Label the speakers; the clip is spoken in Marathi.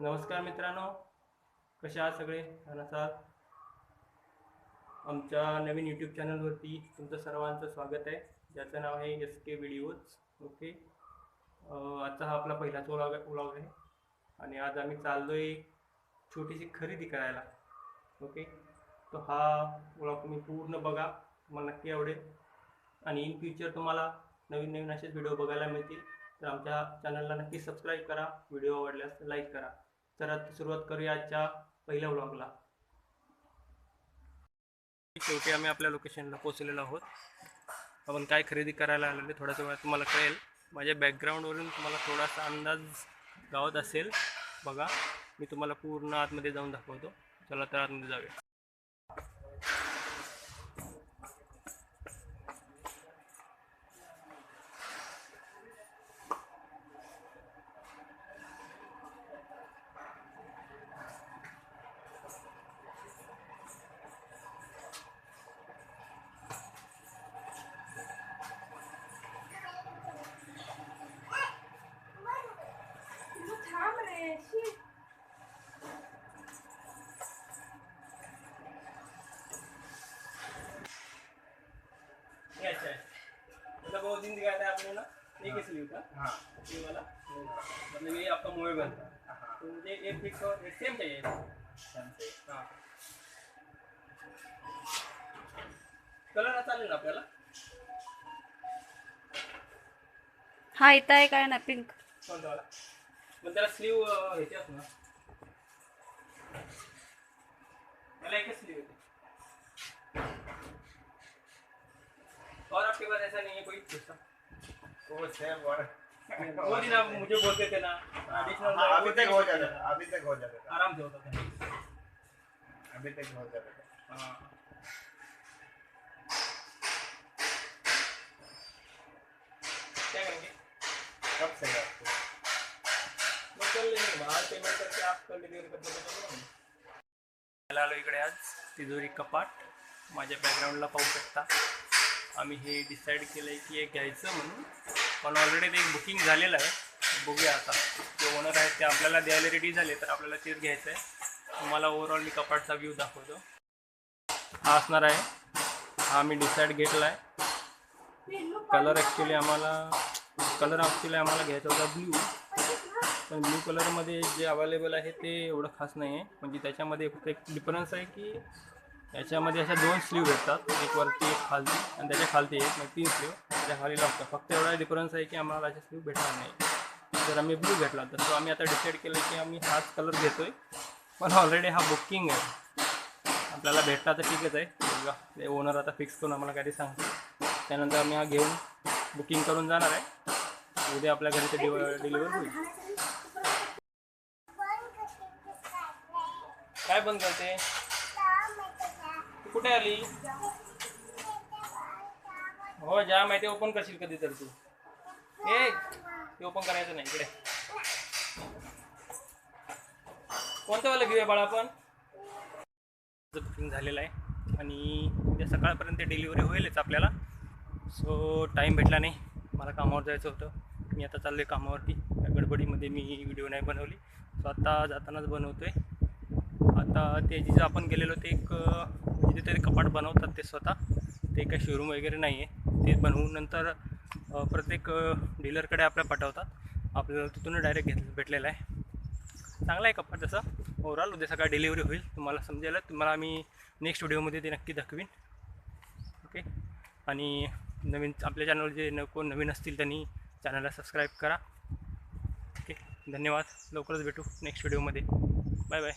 Speaker 1: नमस्कार मित्रांनो, कसे आहात सगळे? छान असाल? आमच्या नवीन यूट्यूब चॅनलवरती तुमचं सर्वांचं स्वागत आहे, ज्याचं नाव आहे SK व्हिडिओज. ओके. आजचा हा आपला पहिलाच व्लॉग आहे आणि आज आम्ही चाललो आहे छोटीशी खरेदी करायला. ओके. तो हा व्लॉग तुम्ही पूर्ण बघा, तुम्हाला नक्की आवडेल आणि इन फ्युचर तुम्हाला नवीन नवीन असेच व्हिडिओ बघायला मिळतील. तर आमच्या चॅनलला नक्की सबस्क्राईब करा, व्हिडिओ आवडल्यास लाईक करा. तर आता सुरुवात करूया आजच्या पहिल्या व्लॉगला. शेवटी आम्ही आपल्या लोकेशनला पोहोचलेलो आहोत. आपण काय खरेदी करायला आलेले थोड्याच वेळात तुम्हाला कळेल. माझ्या बॅकग्राऊंडवरून तुम्हाला थोडासा अंदाज गावत असेल. बघा, मी तुम्हाला पूर्ण आतमध्ये जाऊन दाखवतो. चला तर आतमध्ये जाऊया. अच्छा है, मतलब वो दिन दिखाया था आपने ना, एक ही स्लीव था। हाँ, ये वाला मतलब ये आपका मूवेबल था। तो मुझे एक फिक्स और एक सेम चाहिए। हाँ, कलर हा चालेल ना आपल्याला?
Speaker 2: हा इथं आहे काय ना पिंक.
Speaker 1: कोणता वाला? मग त्याला स्लीव ह्याची असतो ना? मला एकच स्लीव होती. और आपके पास ऐसा नहीं है कोई दूसरा?
Speaker 3: वो सेम वर्ड
Speaker 1: वो दिन आप मुझे बोलते थे ना, एडिशनल
Speaker 3: अभी तक हो जाता था, अभी तक हो जाता था,
Speaker 1: आराम से होता था।
Speaker 3: अभी तक हो जाता था।
Speaker 1: हाँ, क्या करेंगे?
Speaker 3: कब सही आपको?
Speaker 1: मग चल लेंगे बाहर, पेमेंट करके आप कल डिलिव्हरी कर देतो चलो. मला आलो इकडे आज तिजोरी कपाट. माझ्या बॅकग्राऊंडला पाहू शकता. आम्ही हे डिसाईड केलं आहे की एक घ्यायचं म्हणून, पण ऑलरेडी ते एक बुकिंग झालेलं आहे. बघूया आता जे ओनर आहेत ते आपल्याला द्यायला रेडी झाले तर आपल्याला तेच घ्यायचं आहे. तुम्हाला ओव्हरऑल मी कपाटचा व्ह्यू दाखवतो. हा असणार आहे. हा मी डिसाईड घेतला आहे. कलर ॲक्च्युली आम्हाला घ्यायचा होता ब्ल्यू, पण ब्ल्यू कलरमध्ये जे अवेलेबल आहे ते एवढं खास नाही आहे. म्हणजे त्याच्यामध्ये फक्त एक डिफरन्स आहे की याच्यामध्ये अशा 2 स्लीव भेटतात, एक वरती एक खालती आणि त्याच्या खालती एक, म्हणजे 3 स्लीव त्याच्या खाली लागतात. फक्त एवढा डिफरन्स आहे की आम्हाला अशा स्लीव भेटणार नाही. जर आम्ही ब्ल्यू घेतला तर तो आम्ही आता डिसाईड केलं की आम्ही हाच कलर घेतो आहे, पण ऑलरेडी हा बुकिंग आहे. आपल्याला भेटला तर ठीकच आहे. बघा, ते ओनर आता फिक्स करून आम्हाला काहीतरी सांगतो. त्यानंतर आम्ही हा घेऊन बुकिंग करून जाणार आहे. उद्या आपल्या घरी ते डिलिव्हर होईल. काय बंद करते? कुठे आली? हो, ज्या माहिती ओपन करशील कधी तर तू. ते ओपन करायचं नाही. इकडे कोणतं वाला घेऊया बाळा आपण? बुकिंग झालेलं आहे आणि उद्या सकाळपर्यंत डिलिव्हरी होईलच आपल्याला. सो टाईम भेटला नाही, मला कामावर जायचं होतं. मी आता चाललो आहे कामावरती. या गडबडीमध्ये मी व्हिडिओ नाही बनवली, सो आता जातानाच बनवतो आहे. आता ते जिथं आपण गेलेलो ते एक जिथे ते कपाट बनवतात ते स्वतः, ते काही शोरूम वगैरे नाही आहे. ते बनवून नंतर प्रत्येक डीलरकडे आपल्या पाठवतात. आपल्याला तिथून डायरेक्ट भेटलेलं आहे. चांगला आहे कपाट तसं. ओव्हरऑल उद्या सकाळ डिलिव्हरी होईल, तुम्हाला समजेल. तुम्हाला आम्ही नेक्स्ट व्हिडिओमध्ये ते नक्की दाखवीन. ओके. आणि आपल्या चॅनलवर जे कोण नवीन असतील त्यांनी चॅनलला सबस्क्राईब करा. ओके, धन्यवाद. लवकरच भेटू नेक्स्ट व्हिडिओमध्ये. Bye bye.